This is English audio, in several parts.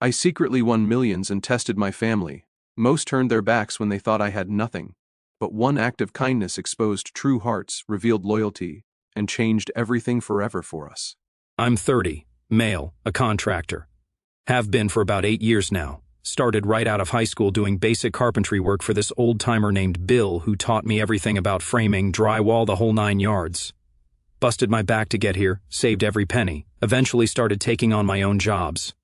I secretly won millions and tested my family. Most turned their backs when they thought I had nothing. But one act of kindness exposed true hearts, revealed loyalty, and changed everything forever for us. I'm 30, male, a contractor. Have been for about 8 years now. Started right out of high school doing basic carpentry work for this old-timer named Bill who taught me everything about framing, drywall, the whole 9 yards. Busted my back to get here, saved every penny, eventually started taking on my own jobs.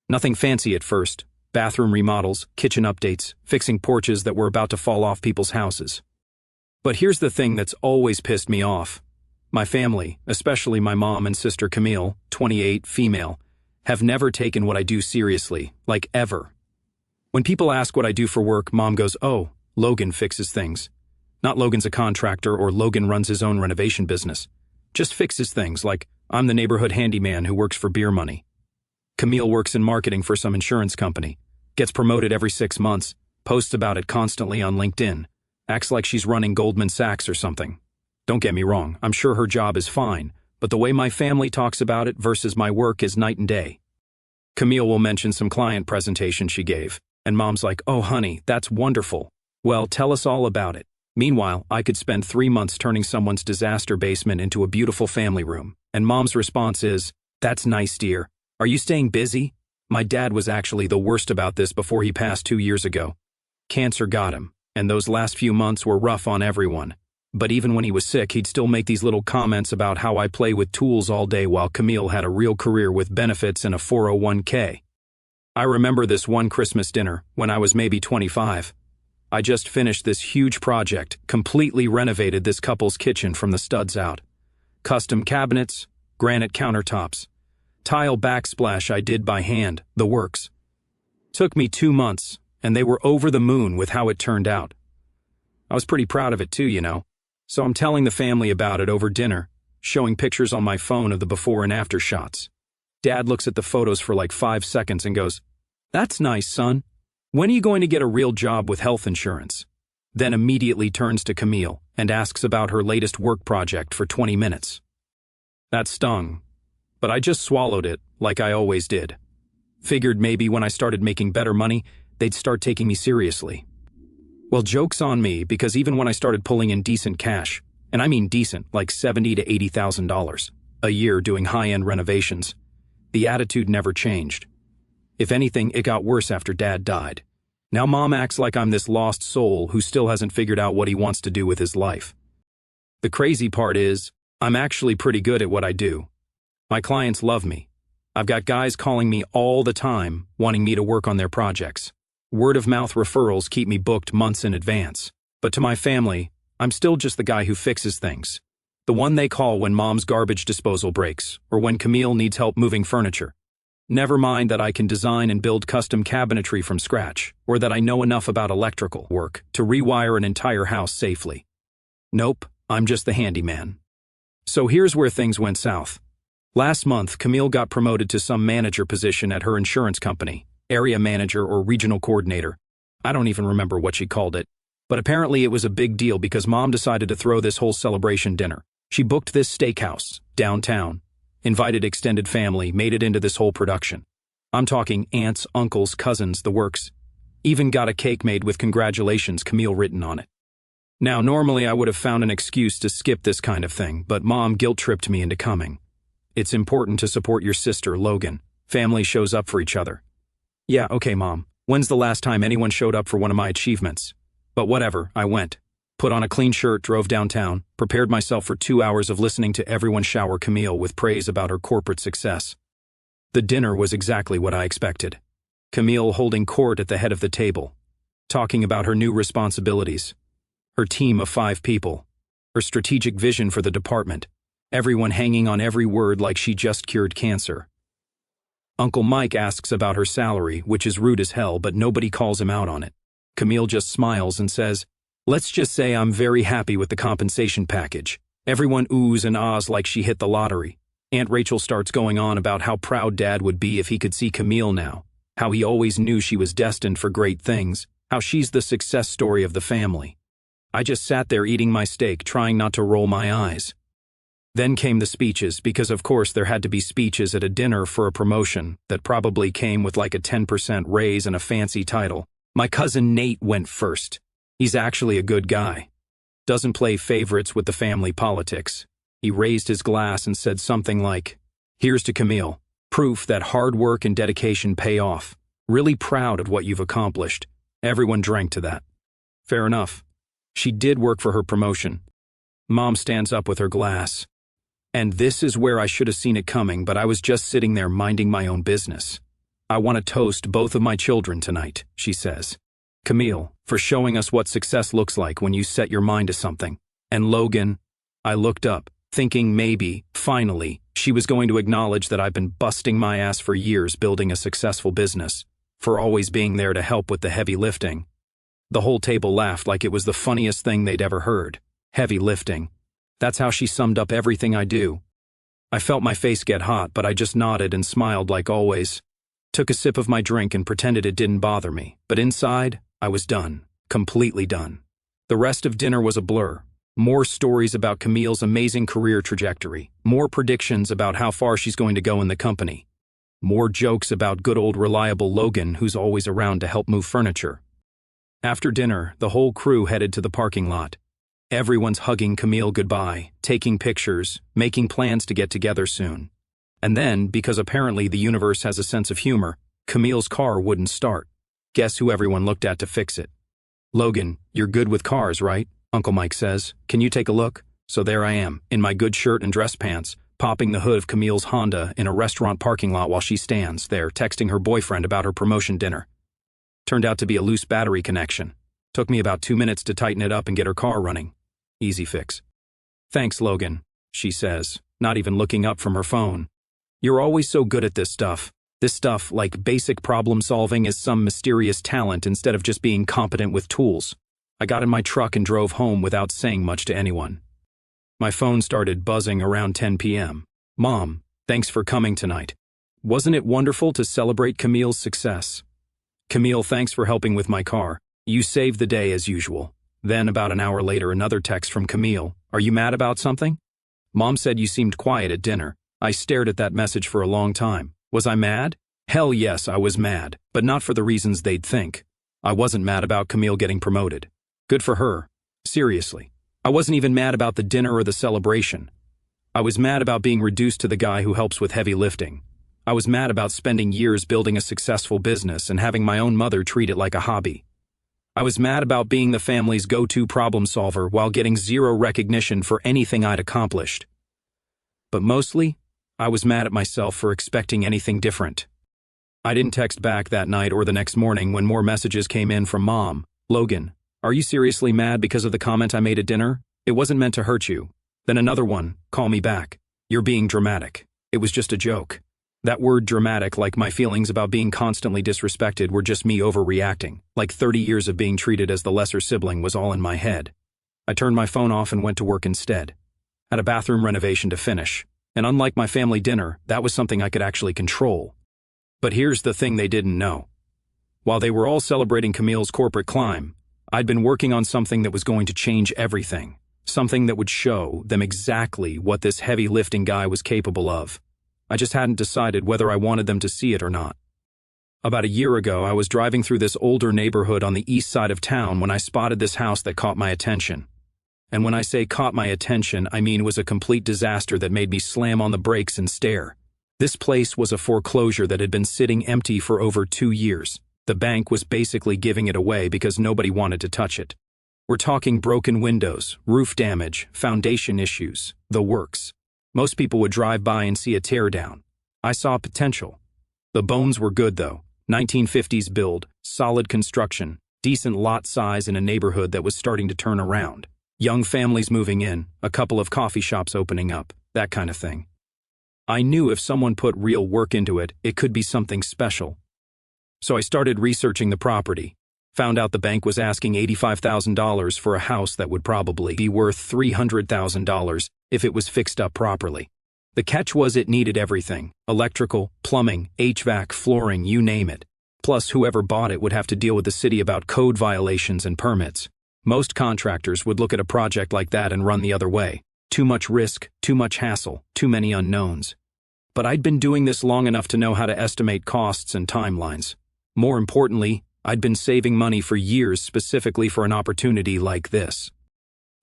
Nothing fancy at first. Bathroom remodels, kitchen updates, fixing porches that were about to fall off people's houses. But here's the thing that's always pissed me off. My family, especially my mom and sister Camille, 28, female, have never taken what I do seriously, like ever. When people ask what I do for work, Mom goes, "Oh, Logan fixes things." Not Logan's a contractor or Logan runs his own renovation business. Just fixes things like, I'm the neighborhood handyman who works for beer money. Camille works in marketing for some insurance company, gets promoted every 6 months, posts about it constantly on LinkedIn, acts like she's running Goldman Sachs or something. Don't get me wrong, I'm sure her job is fine, but the way my family talks about it versus my work is night and day. Camille will mention some client presentation she gave, and Mom's like, "Oh honey, that's wonderful. Well, tell us all about it." Meanwhile, I could spend 3 months turning someone's disaster basement into a beautiful family room, and Mom's response is, "That's nice, dear. Are you staying busy?" My dad was actually the worst about this before he passed 2 years ago. Cancer got him, and those last few months were rough on everyone. But even when he was sick, he'd still make these little comments about how I play with tools all day while Camille had a real career with benefits and a 401k. I remember this one Christmas dinner, when I was maybe 25. I just finished this huge project, completely renovated this couple's kitchen from the studs out. Custom cabinets, granite countertops, tile backsplash I did by hand, the works. Took me 2 months, and they were over the moon with how it turned out. I was pretty proud of it too, you know. So I'm telling the family about it over dinner, showing pictures on my phone of the before and after shots. Dad looks at the photos for like 5 seconds and goes, "That's nice, son. When are you going to get a real job with health insurance?" Then immediately turns to Camille and asks about her latest work project for 20 minutes. That stung, but I just swallowed it like I always did. Figured maybe when I started making better money, they'd start taking me seriously. Well, joke's on me, because even when I started pulling in decent cash, and I mean decent, like $70,000 to $80,000 a year doing high-end renovations, the attitude never changed. If anything, it got worse after Dad died. Now Mom acts like I'm this lost soul who still hasn't figured out what he wants to do with his life. The crazy part is, I'm actually pretty good at what I do. My clients love me. I've got guys calling me all the time, wanting me to work on their projects. Word-of-mouth referrals keep me booked months in advance. But to my family, I'm still just the guy who fixes things. The one they call when Mom's garbage disposal breaks, or when Camille needs help moving furniture. Never mind that I can design and build custom cabinetry from scratch, or that I know enough about electrical work to rewire an entire house safely. Nope, I'm just the handyman. So here's where things went south. Last month, Camille got promoted to some manager position at her insurance company. Area manager or regional coordinator. I don't even remember what she called it. But apparently it was a big deal because Mom decided to throw this whole celebration dinner. She booked this steakhouse, downtown, invited extended family, made it into this whole production. I'm talking aunts, uncles, cousins, the works. Even got a cake made with congratulations Camille written on it. Now, normally I would have found an excuse to skip this kind of thing, but Mom guilt-tripped me into coming. It's important to support your sister, Logan. Family shows up for each other. Yeah, okay, Mom. When's the last time anyone showed up for one of my achievements? But whatever, I went. Put on a clean shirt, drove downtown, prepared myself for 2 hours of listening to everyone shower Camille with praise about her corporate success. The dinner was exactly what I expected. Camille holding court at the head of the table, talking about her new responsibilities, her team of 5 people, her strategic vision for the department, everyone hanging on every word like she just cured cancer. Uncle Mike asks about her salary, which is rude as hell, but nobody calls him out on it. Camille just smiles and says, "Let's just say I'm very happy with the compensation package." Everyone oohs and ahs like she hit the lottery. Aunt Rachel starts going on about how proud Dad would be if he could see Camille now, how he always knew she was destined for great things, how she's the success story of the family. I just sat there eating my steak, trying not to roll my eyes. Then came the speeches, because of course there had to be speeches at a dinner for a promotion that probably came with like a 10% raise and a fancy title. My cousin Nate went first. He's actually a good guy. Doesn't play favorites with the family politics. He raised his glass and said something like, "Here's to Camille. Proof that hard work and dedication pay off. Really proud of what you've accomplished." Everyone drank to that. Fair enough. She did work for her promotion. Mom stands up with her glass. "And this is where I should have seen it coming, but I was just sitting there minding my own business. I want to toast both of my children tonight," she says. "Camille, for showing us what success looks like when you set your mind to something. And Logan." I looked up, thinking maybe, finally, she was going to acknowledge that I've been busting my ass for years building a successful business, for always being there to help with the heavy lifting. The whole table laughed like it was the funniest thing they'd ever heard. Heavy lifting. That's how she summed up everything I do. I felt my face get hot, but I just nodded and smiled like always. Took a sip of my drink and pretended it didn't bother me, but inside, I was done. Completely done. The rest of dinner was a blur. More stories about Camille's amazing career trajectory. More predictions about how far she's going to go in the company. More jokes about good old reliable Logan, who's always around to help move furniture. After dinner, the whole crew headed to the parking lot. Everyone's hugging Camille goodbye, taking pictures, making plans to get together soon. And then, because apparently the universe has a sense of humor, Camille's car wouldn't start. Guess who everyone looked at to fix it? "Logan, you're good with cars, right?" Uncle Mike says. "Can you take a look?" So there I am, in my good shirt and dress pants, popping the hood of Camille's Honda in a restaurant parking lot while she stands there texting her boyfriend about her promotion dinner. Turned out to be a loose battery connection. Took me about 2 minutes to tighten it up and get her car running. Easy fix. "Thanks, Logan," she says, not even looking up from her phone. "You're always so good at this stuff. This stuff, like basic problem solving, is some mysterious talent instead of just being competent with tools." I got in my truck and drove home without saying much to anyone. My phone started buzzing around 10 p.m. "Mom, thanks for coming tonight. Wasn't it wonderful to celebrate Camille's success?" "Camille, thanks for helping with my car. You saved the day as usual." Then, about an hour later, another text from Camille. "Are you mad about something?" "Mom said you seemed quiet at dinner." I stared at that message for a long time. Was I mad? Hell yes, I was mad, but not for the reasons they'd think. I wasn't mad about Camille getting promoted. Good for her. Seriously. I wasn't even mad about the dinner or the celebration. I was mad about being reduced to the guy who helps with heavy lifting. I was mad about spending years building a successful business and having my own mother treat it like a hobby. I was mad about being the family's go-to problem solver while getting zero recognition for anything I'd accomplished. But mostly, I was mad at myself for expecting anything different. I didn't text back that night or the next morning when more messages came in from Mom. "Logan, are you seriously mad because of the comment I made at dinner? It wasn't meant to hurt you." Then another one, "Call me back. You're being dramatic. It was just a joke." That word dramatic, like my feelings about being constantly disrespected, were just me overreacting, like 30 years of being treated as the lesser sibling was all in my head. I turned my phone off and went to work instead. Had a bathroom renovation to finish, and unlike my family dinner, that was something I could actually control. But here's the thing they didn't know. While they were all celebrating Camille's corporate climb, I'd been working on something that was going to change everything, something that would show them exactly what this heavy lifting guy was capable of. I just hadn't decided whether I wanted them to see it or not. About a year ago, I was driving through this older neighborhood on the east side of town when I spotted this house that caught my attention. And when I say caught my attention, I mean it was a complete disaster that made me slam on the brakes and stare. This place was a foreclosure that had been sitting empty for over 2 years. The bank was basically giving it away because nobody wanted to touch it. We're talking broken windows, roof damage, foundation issues, the works. Most people would drive by and see a teardown. I saw potential. The bones were good though. 1950s build, solid construction, decent lot size in a neighborhood that was starting to turn around. Young families moving in, a couple of coffee shops opening up, that kind of thing. I knew if someone put real work into it, it could be something special. So I started researching the property. Found out the bank was asking $85,000 for a house that would probably be worth $300,000 if it was fixed up properly. The catch was it needed everything: electrical, plumbing, HVAC, flooring, you name it. Plus, whoever bought it would have to deal with the city about code violations and permits. Most contractors would look at a project like that and run the other way. Too much risk, too much hassle, too many unknowns. But I'd been doing this long enough to know how to estimate costs and timelines. More importantly, I'd been saving money for years specifically for an opportunity like this.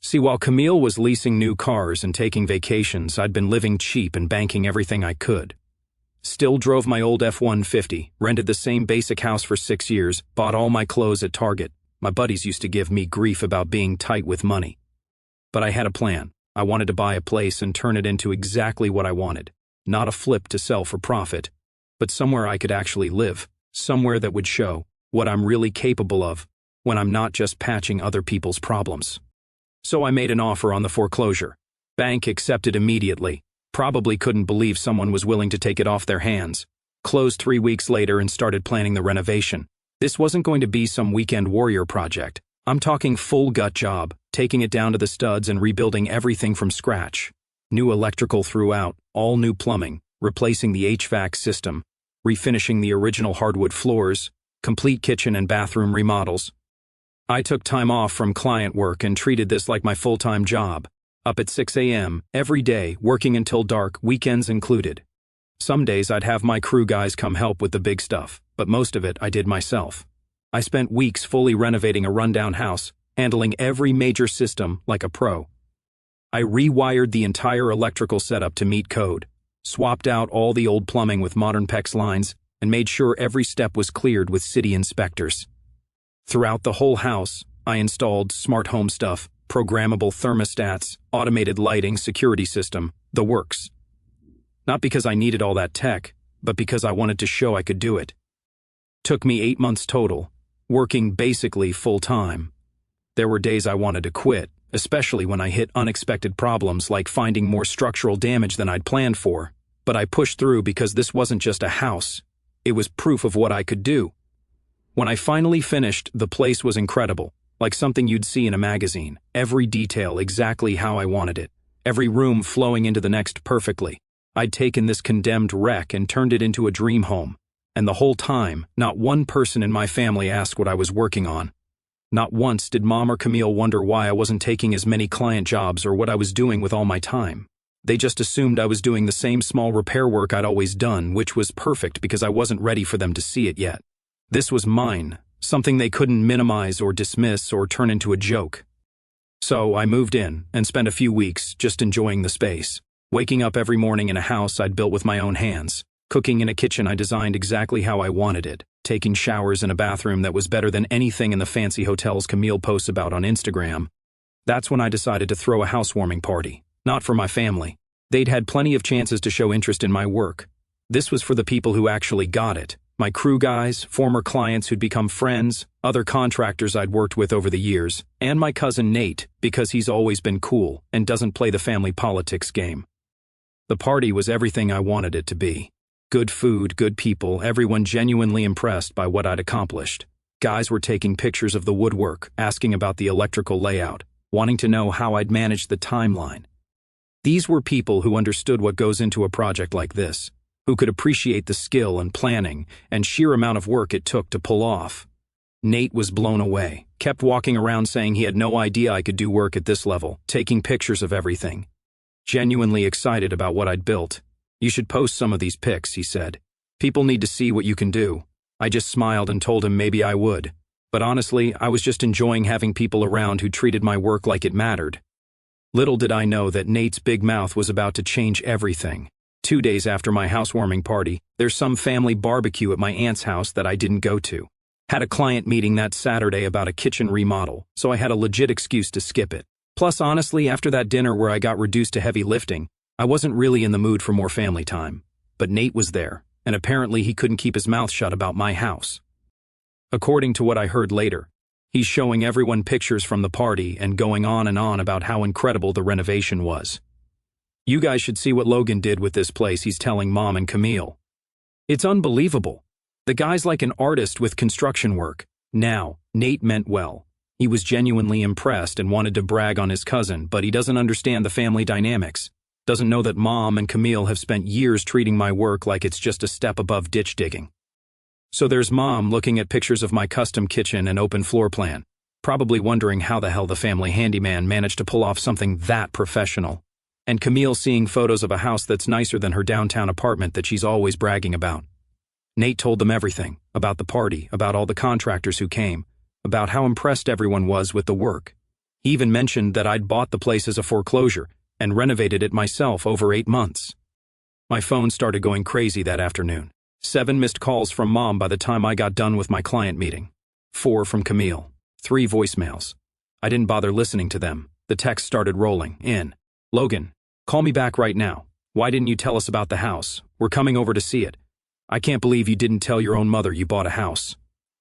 See, while Camille was leasing new cars and taking vacations, I'd been living cheap and banking everything I could. Still drove my old F-150, rented the same basic house for 6 years, bought all my clothes at Target. My buddies used to give me grief about being tight with money. But I had a plan. I wanted to buy a place and turn it into exactly what I wanted. Not a flip to sell for profit, but somewhere I could actually live, somewhere that would show what I'm really capable of when I'm not just patching other people's problems. So I made an offer on the foreclosure. Bank accepted immediately. Probably couldn't believe someone was willing to take it off their hands. Closed 3 weeks later and started planning the renovation. This wasn't going to be some weekend warrior project. I'm talking full gut job, taking it down to the studs and rebuilding everything from scratch. New electrical throughout, all new plumbing, replacing the HVAC system, refinishing the original hardwood floors, complete kitchen and bathroom remodels. I took time off from client work and treated this like my full-time job. Up at 6 a.m. every day, working until dark, weekends included. Some days I'd have my crew guys come help with the big stuff, but most of it I did myself. I spent weeks fully renovating a rundown house, handling every major system like a pro. I rewired the entire electrical setup to meet code, swapped out all the old plumbing with modern PEX lines, and made sure every step was cleared with city inspectors. Throughout the whole house, I installed smart home stuff, programmable thermostats, automated lighting, security system, the works. Not because I needed all that tech, but because I wanted to show I could do it. Took me 8 months total, working basically full-time. There were days I wanted to quit, especially when I hit unexpected problems like finding more structural damage than I'd planned for. But I pushed through because this wasn't just a house. It was proof of what I could do. When I finally finished, the place was incredible, like something you'd see in a magazine. Every detail exactly how I wanted it. Every room flowing into the next perfectly. I'd taken this condemned wreck and turned it into a dream home. And the whole time, not one person in my family asked what I was working on. Not once did Mom or Camille wonder why I wasn't taking as many client jobs or what I was doing with all my time. They just assumed I was doing the same small repair work I'd always done, which was perfect because I wasn't ready for them to see it yet. This was mine, something they couldn't minimize or dismiss or turn into a joke. So I moved in and spent a few weeks just enjoying the space, waking up every morning in a house I'd built with my own hands, cooking in a kitchen I designed exactly how I wanted it, taking showers in a bathroom that was better than anything in the fancy hotels Camille posts about on Instagram. That's when I decided to throw a housewarming party, not for my family. They'd had plenty of chances to show interest in my work. This was for the people who actually got it. My crew guys, former clients who'd become friends, other contractors I'd worked with over the years, and my cousin Nate, because he's always been cool and doesn't play the family politics game. The party was everything I wanted it to be. Good food, good people, everyone genuinely impressed by what I'd accomplished. Guys were taking pictures of the woodwork, asking about the electrical layout, wanting to know how I'd managed the timeline. These were people who understood what goes into a project like this, who could appreciate the skill and planning and sheer amount of work it took to pull off. Nate was blown away, kept walking around saying he had no idea I could do work at this level, taking pictures of everything. Genuinely excited about what I'd built. "You should post some of these pics," he said. "People need to see what you can do." I just smiled and told him maybe I would. But honestly, I was just enjoying having people around who treated my work like it mattered. Little did I know that Nate's big mouth was about to change everything. 2 days after my housewarming party, there's some family barbecue at my aunt's house that I didn't go to. Had a client meeting that Saturday about a kitchen remodel, so I had a legit excuse to skip it. Plus, honestly, after that dinner where I got reduced to heavy lifting, I wasn't really in the mood for more family time. But Nate was there, and apparently he couldn't keep his mouth shut about my house. According to what I heard later, he's showing everyone pictures from the party and going on and on about how incredible the renovation was. "You guys should see what Logan did with this place," he's telling Mom and Camille. "It's unbelievable. The guy's like an artist with construction work." Now, Nate meant well. He was genuinely impressed and wanted to brag on his cousin, but he doesn't understand the family dynamics. Doesn't know that Mom and Camille have spent years treating my work like it's just a step above ditch digging. So there's Mom looking at pictures of my custom kitchen and open floor plan, probably wondering how the hell the family handyman managed to pull off something that professional. And Camille seeing photos of a house that's nicer than her downtown apartment that she's always bragging about. Nate told them everything, about the party, about all the contractors who came, about how impressed everyone was with the work. He even mentioned that I'd bought the place as a foreclosure and renovated it myself over 8 months. My phone started going crazy that afternoon. 7 missed calls from Mom by the time I got done with my client meeting. 4 from Camille. 3 voicemails. I didn't bother listening to them. The text started rolling in. Logan, call me back right now. Why didn't you tell us about the house? We're coming over to see it. I can't believe you didn't tell your own mother you bought a house.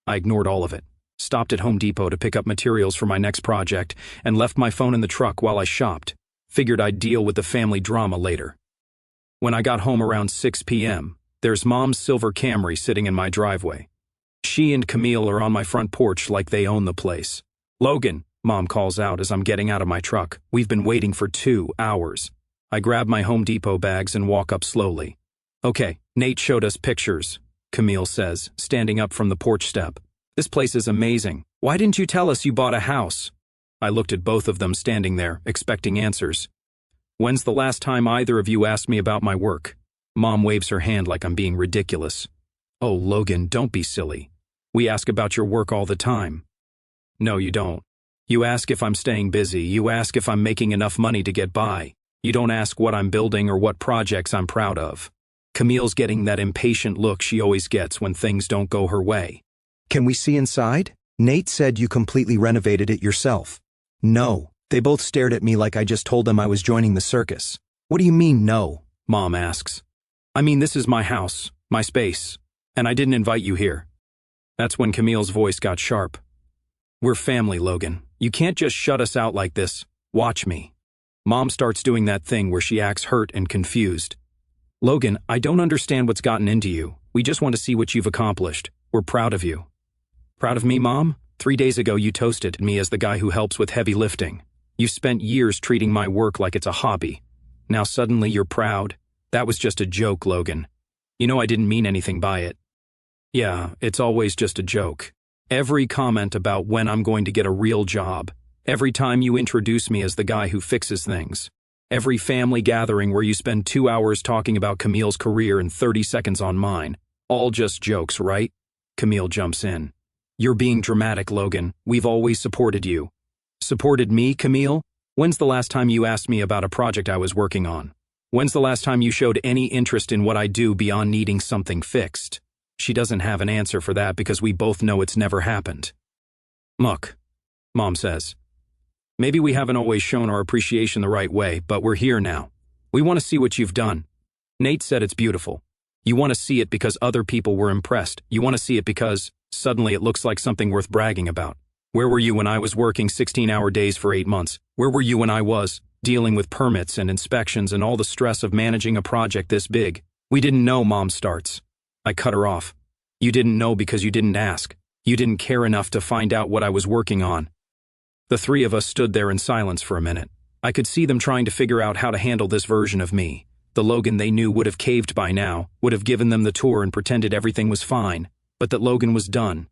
I ignored all of it. Stopped at Home Depot to pick up materials for my next project and left my phone in the truck while I shopped. Figured I'd deal with the family drama later. When I got home around 6 p.m., there's Mom's silver Camry sitting in my driveway. She and Camille are on my front porch like they own the place. Logan, Mom calls out as I'm getting out of my truck. We've been waiting for 2 hours. I grab my Home Depot bags and walk up slowly. Okay, Nate showed us pictures, Camille says, standing up from the porch step. This place is amazing. Why didn't you tell us you bought a house? I looked at both of them standing there, expecting answers. When's the last time either of you asked me about my work? Mom waves her hand like I'm being ridiculous. Oh, Logan, don't be silly. We ask about your work all the time. No, you don't. You ask if I'm staying busy. You ask if I'm making enough money to get by. You don't ask what I'm building or what projects I'm proud of. Camille's getting that impatient look she always gets when things don't go her way. Can we see inside? Nate said you completely renovated it yourself. No. They both stared at me like I just told them I was joining the circus. What do you mean, no? Mom asks. I mean, this is my house, my space, and I didn't invite you here. That's when Camille's voice got sharp. We're family, Logan. You can't just shut us out like this. Watch me. Mom starts doing that thing where she acts hurt and confused. Logan, I don't understand what's gotten into you. We just want to see what you've accomplished. We're proud of you. Proud of me, Mom? 3 days ago you toasted me as the guy who helps with heavy lifting. You've spent years treating my work like it's a hobby. Now suddenly you're proud. That was just a joke, Logan. You know I didn't mean anything by it. Yeah, it's always just a joke. Every comment about when I'm going to get a real job. Every time you introduce me as the guy who fixes things. Every family gathering where you spend 2 hours talking about Camille's career and 30 seconds on mine. All just jokes, right? Camille jumps in. You're being dramatic, Logan. We've always supported you. Supported me, Camille? When's the last time you asked me about a project I was working on? When's the last time you showed any interest in what I do beyond needing something fixed? She doesn't have an answer for that because we both know it's never happened. Muck, Mom says. Maybe we haven't always shown our appreciation the right way, but we're here now. We want to see what you've done. Nate said it's beautiful. You want to see it because other people were impressed. You want to see it because suddenly it looks like something worth bragging about. Where were you when I was working 16-hour days for 8 months? Where were you when I was dealing with permits and inspections and all the stress of managing a project this big? We didn't know, Mom starts. I cut her off. You didn't know because you didn't ask. You didn't care enough to find out what I was working on. The 3 of us stood there in silence for a minute. I could see them trying to figure out how to handle this version of me. The Logan they knew would have caved by now, would have given them the tour and pretended everything was fine, but that Logan was done.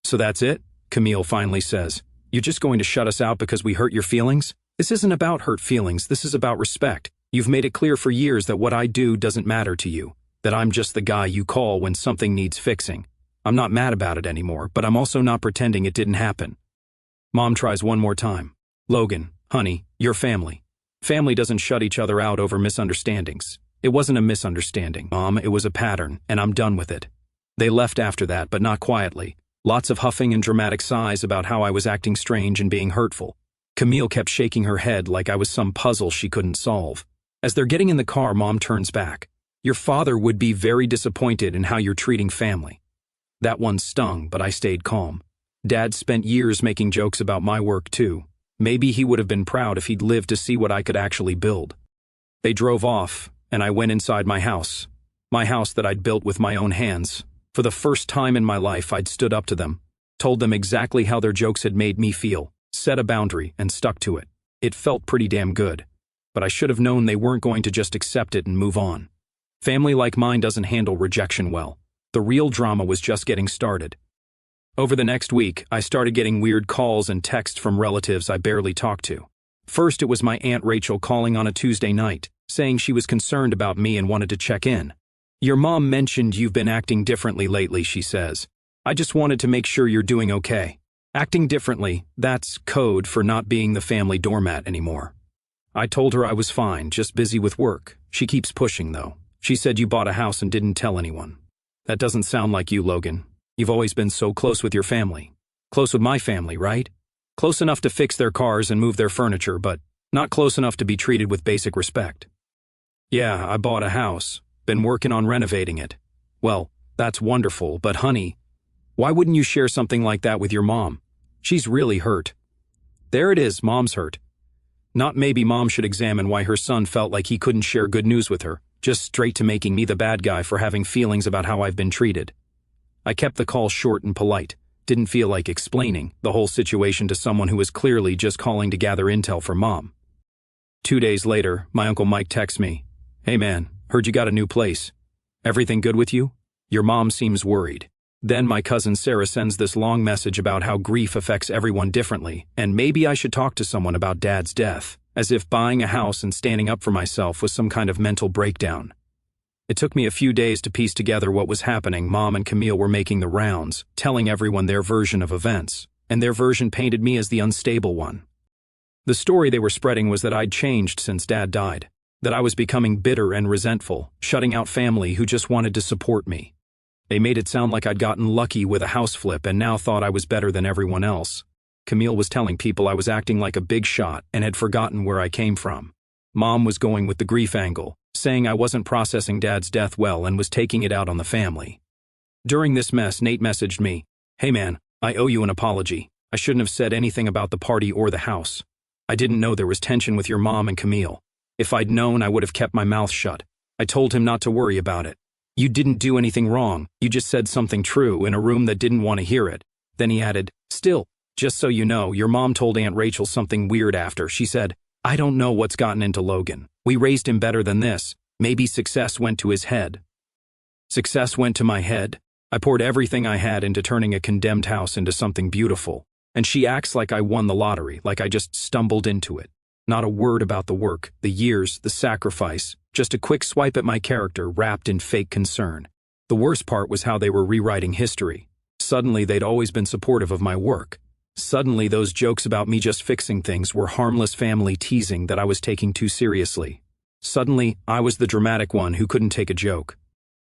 So that's it? Camille finally says. You're just going to shut us out because we hurt your feelings? This isn't about hurt feelings, this is about respect. You've made it clear for years that what I do doesn't matter to you, that I'm just the guy you call when something needs fixing. I'm not mad about it anymore, but I'm also not pretending it didn't happen. Mom tries one more time. Logan, honey, you're family. Family doesn't shut each other out over misunderstandings. It wasn't a misunderstanding, Mom, it was a pattern, and I'm done with it. They left after that, but not quietly. Lots of huffing and dramatic sighs about how I was acting strange and being hurtful. Camille kept shaking her head like I was some puzzle she couldn't solve. As they're getting in the car, Mom turns back. Your father would be very disappointed in how you're treating family. That one stung, but I stayed calm. Dad spent years making jokes about my work too. Maybe he would have been proud if he'd lived to see what I could actually build. They drove off, and I went inside my house that I'd built with my own hands. For the first time in my life, I'd stood up to them, told them exactly how their jokes had made me feel, set a boundary, and stuck to it. It felt pretty damn good, but I should have known they weren't going to just accept it and move on. Family like mine doesn't handle rejection well. The real drama was just getting started. Over the next week, I started getting weird calls and texts from relatives I barely talked to. First, it was my Aunt Rachel calling on a Tuesday night, saying she was concerned about me and wanted to check in. "Your mom mentioned you've been acting differently lately," she says. "I just wanted to make sure you're doing okay." Acting differently, that's code for not being the family doormat anymore. I told her I was fine, just busy with work. She keeps pushing, though. She said you bought a house and didn't tell anyone. That doesn't sound like you, Logan. You've always been so close with your family. Close with my family, right? Close enough to fix their cars and move their furniture, but not close enough to be treated with basic respect. "Yeah, I bought a house. Been working on renovating it." "Well, that's wonderful, but honey, why wouldn't you share something like that with your mom? She's really hurt." There it is, mom's hurt. Not maybe mom should examine why her son felt like he couldn't share good news with her, just straight to making me the bad guy for having feelings about how I've been treated. I kept the call short and polite. Didn't feel like explaining the whole situation to someone who was clearly just calling to gather intel for mom. 2 days later, my Uncle Mike texts me, "Hey man, heard you got a new place. Everything good with you? Your mom seems worried." Then my cousin Sarah sends this long message about how grief affects everyone differently, and maybe I should talk to someone about Dad's death, as if buying a house and standing up for myself was some kind of mental breakdown. It took me a few days to piece together what was happening. Mom and Camille were making the rounds, telling everyone their version of events, and their version painted me as the unstable one. The story they were spreading was that I'd changed since Dad died, that I was becoming bitter and resentful, shutting out family who just wanted to support me. They made it sound like I'd gotten lucky with a house flip and now thought I was better than everyone else. Camille was telling people I was acting like a big shot and had forgotten where I came from. Mom was going with the grief angle, saying I wasn't processing Dad's death well and was taking it out on the family. During this mess, Nate messaged me, "Hey man, I owe you an apology. I shouldn't have said anything about the party or the house. I didn't know there was tension with your mom and Camille. If I'd known, I would have kept my mouth shut. I told him not to worry about it. You didn't do anything wrong, you just said something true in a room that didn't want to hear it." Then he added, "Still, just so you know, your mom told Aunt Rachel something weird after. She said, 'I don't know what's gotten into Logan. We raised him better than this. Maybe success went to his head.'" Success went to my head? I poured everything I had into turning a condemned house into something beautiful, and she acts like I won the lottery, like I just stumbled into it. Not a word about the work, the years, the sacrifice, just a quick swipe at my character wrapped in fake concern. The worst part was how they were rewriting history. Suddenly they'd always been supportive of my work. Suddenly those jokes about me just fixing things were harmless family teasing that I was taking too seriously. Suddenly, I was the dramatic one who couldn't take a joke.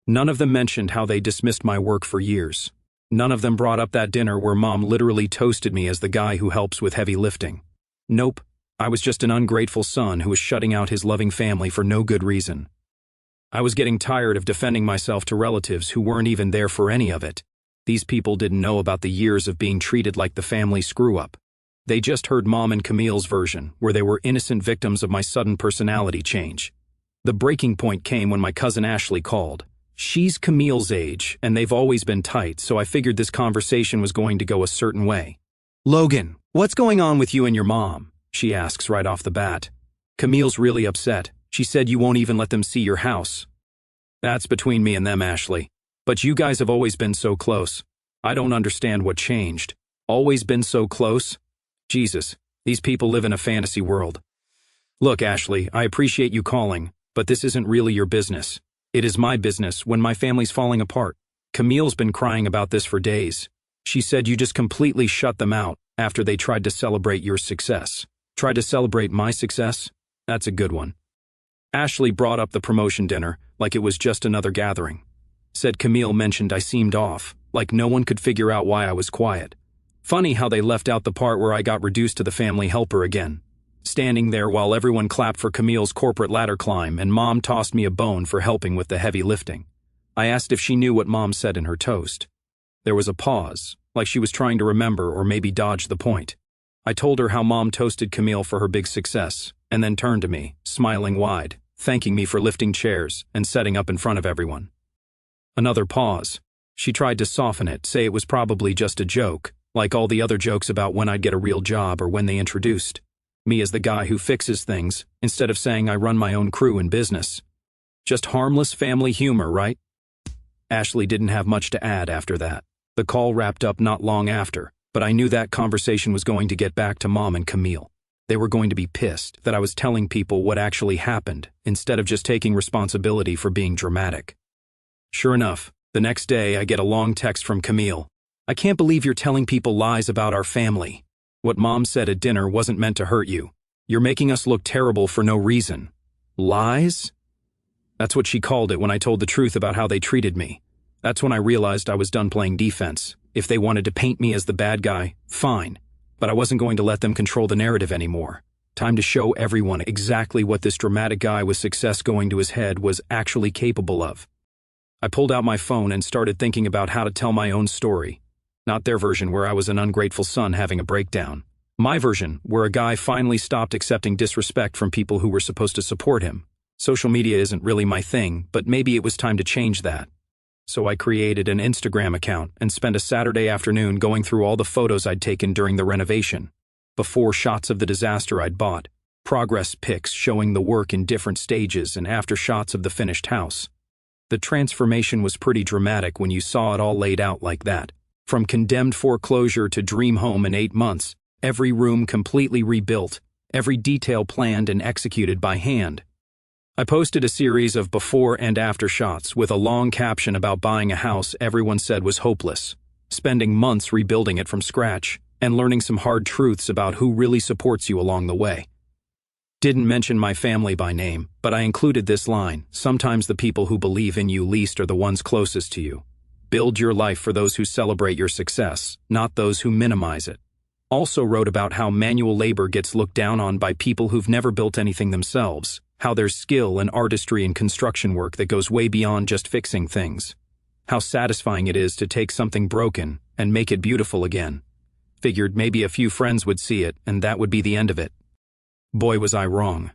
None of them mentioned how they dismissed my work for years. None of them brought up that dinner where Mom literally toasted me as the guy who helps with heavy lifting. Nope. I was just an ungrateful son who was shutting out his loving family for no good reason. I was getting tired of defending myself to relatives who weren't even there for any of it. These people didn't know about the years of being treated like the family screw-up. They just heard Mom and Camille's version, where they were innocent victims of my sudden personality change. The breaking point came when my cousin Ashley called. She's Camille's age, and they've always been tight, so I figured this conversation was going to go a certain way. "Logan, what's going on with you and your mom?" she asks right off the bat. "Camille's really upset. She said you won't even let them see your house." "That's between me and them, Ashley. But you guys have always been so close. I don't understand what changed. Always been so close? Jesus, these people live in a fantasy world." "Look, Ashley, I appreciate you calling, but this isn't really your business. It is my business when my family's falling apart. Camille's been crying about this for days. She said you just completely shut them out after they tried to celebrate your success. Tried to celebrate my success? That's a good one." Ashley brought up the promotion dinner like it was just another gathering. Said Camille mentioned I seemed off, like no one could figure out why I was quiet. Funny how they left out the part where I got reduced to the family helper again. Standing there while everyone clapped for Camille's corporate ladder climb and Mom tossed me a bone for helping with the heavy lifting. I asked if she knew what Mom said in her toast. There was a pause, like she was trying to remember or maybe dodge the point. I told her how Mom toasted Camille for her big success, and then turned to me, smiling wide, thanking me for lifting chairs and setting up in front of everyone. Another pause. She tried to soften it, say it was probably just a joke, like all the other jokes about when I'd get a real job or when they introduced me as the guy who fixes things, instead of saying I run my own crew and business. Just harmless family humor, right? Ashley didn't have much to add after that. The call wrapped up not long after, but I knew that conversation was going to get back to Mom and Camille. They were going to be pissed that I was telling people what actually happened instead of just taking responsibility for being dramatic. Sure enough, the next day I get a long text from Camille. "I can't believe you're telling people lies about our family. What Mom said at dinner wasn't meant to hurt you. You're making us look terrible for no reason." Lies? That's what she called it when I told the truth about how they treated me. That's when I realized I was done playing defense. If they wanted to paint me as the bad guy, fine. But I wasn't going to let them control the narrative anymore. Time to show everyone exactly what this dramatic guy with success going to his head was actually capable of. I pulled out my phone and started thinking about how to tell my own story. Not their version where I was an ungrateful son having a breakdown. My version, where a guy finally stopped accepting disrespect from people who were supposed to support him. Social media isn't really my thing, but maybe it was time to change that. So I created an Instagram account and spent a Saturday afternoon going through all the photos I'd taken during the renovation. Before shots of the disaster I'd bought, progress pics showing the work in different stages, and after shots of the finished house. The transformation was pretty dramatic when you saw it all laid out like that. From condemned foreclosure to dream home in 8 months, every room completely rebuilt, every detail planned and executed by hand. I posted a series of before and after shots with a long caption about buying a house everyone said was hopeless, spending months rebuilding it from scratch, and learning some hard truths about who really supports you along the way. Didn't mention my family by name, but I included this line: sometimes the people who believe in you least are the ones closest to you. Build your life for those who celebrate your success, not those who minimize it. Also wrote about how manual labor gets looked down on by people who've never built anything themselves, how there's skill and artistry in construction work that goes way beyond just fixing things. How satisfying it is to take something broken and make it beautiful again. Figured maybe a few friends would see it and that would be the end of it. Boy, was I wrong.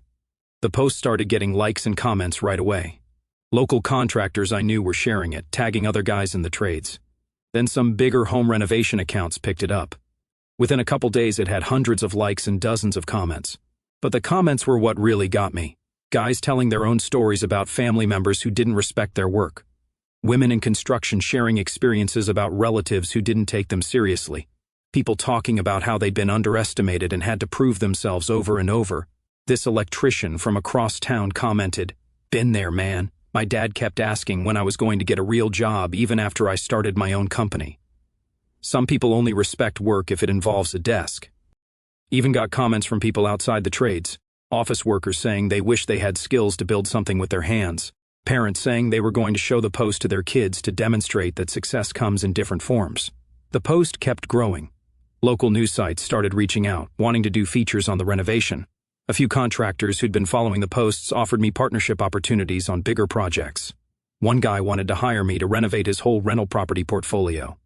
The post started getting likes and comments right away. Local contractors I knew were sharing it, tagging other guys in the trades. Then some bigger home renovation accounts picked it up. Within a couple days it had hundreds of likes and dozens of comments. But the comments were what really got me. Guys telling their own stories about family members who didn't respect their work. Women in construction sharing experiences about relatives who didn't take them seriously. People talking about how they'd been underestimated and had to prove themselves over and over. This electrician from across town commented, "Been there, man. My dad kept asking when I was going to get a real job even after I started my own company." Some people only respect work if it involves a desk. Even got comments from people outside the trades. Office workers saying they wish they had skills to build something with their hands. Parents saying they were going to show the post to their kids to demonstrate that success comes in different forms. The post kept growing. Local news sites started reaching out, wanting to do features on the renovation. A few contractors who'd been following the posts offered me partnership opportunities on bigger projects. One guy wanted to hire me to renovate his whole rental property portfolio.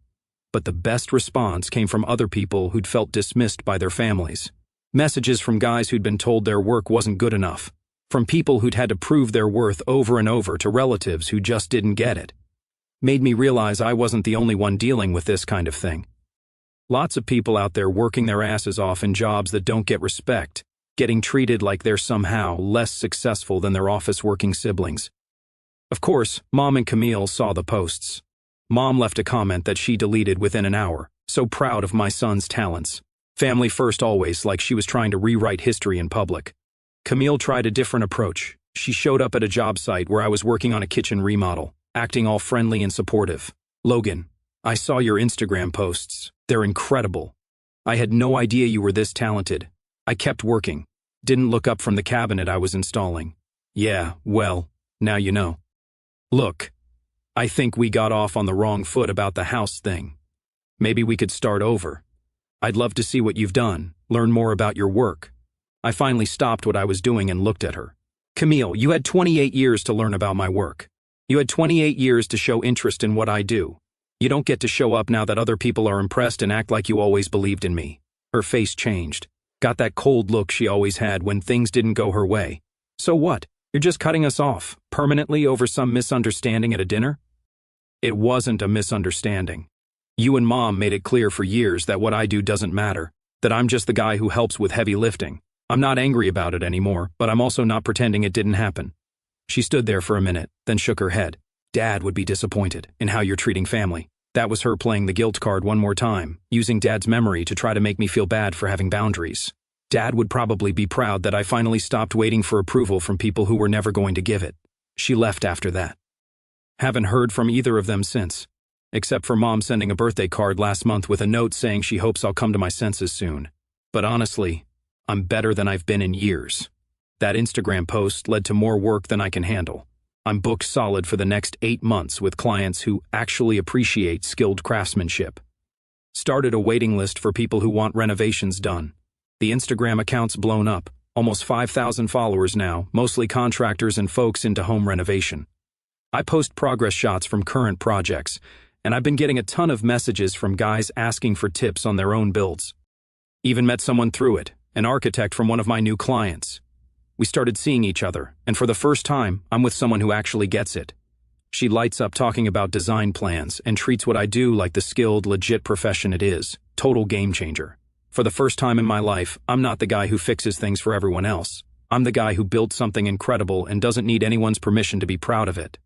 But the best response came from other people who'd felt dismissed by their families. Messages from guys who'd been told their work wasn't good enough. From people who'd had to prove their worth over and over to relatives who just didn't get it. Made me realize I wasn't the only one dealing with this kind of thing. Lots of people out there working their asses off in jobs that don't get respect, getting treated like they're somehow less successful than their office-working siblings. Of course, Mom and Camille saw the posts. Mom left a comment that she deleted within an hour, so proud of my son's talents. Family first always, like she was trying to rewrite history in public. Camille tried a different approach. She showed up at a job site where I was working on a kitchen remodel, acting all friendly and supportive. "Logan, I saw your Instagram posts. They're incredible. I had no idea you were this talented. I kept working. Didn't look up from the cabinet I was installing. Yeah, well, now you know. Look, I think we got off on the wrong foot about the house thing. Maybe we could start over. I'd love to see what you've done, learn more about your work." I finally stopped what I was doing and looked at her. "Camille, you had 28 years to learn about my work. You had 28 years to show interest in what I do. You don't get to show up now that other people are impressed and act like you always believed in me." Her face changed. Got that cold look she always had when things didn't go her way. "So what? You're just cutting us off, permanently over some misunderstanding at a dinner?" It wasn't a misunderstanding. You and Mom made it clear for years that what I do doesn't matter, that I'm just the guy who helps with heavy lifting. I'm not angry about it anymore, but I'm also not pretending it didn't happen. She stood there for a minute, then shook her head. "Dad would be disappointed in how you're treating family." That was her playing the guilt card one more time, using Dad's memory to try to make me feel bad for having boundaries. Dad would probably be proud that I finally stopped waiting for approval from people who were never going to give it. She left after that. Haven't heard from either of them since, except for Mom sending a birthday card last month with a note saying she hopes I'll come to my senses soon. But honestly, I'm better than I've been in years. That Instagram post led to more work than I can handle. I'm booked solid for the next 8 months with clients who actually appreciate skilled craftsmanship. Started a waiting list for people who want renovations done. The Instagram account's blown up, almost 5,000 followers now, mostly contractors and folks into home renovation. I post progress shots from current projects, and I've been getting a ton of messages from guys asking for tips on their own builds. Even met someone through it, an architect from one of my new clients. We started seeing each other, and for the first time, I'm with someone who actually gets it. She lights up talking about design plans and treats what I do like the skilled, legit profession it is. Total game changer. For the first time in my life, I'm not the guy who fixes things for everyone else. I'm the guy who built something incredible and doesn't need anyone's permission to be proud of it.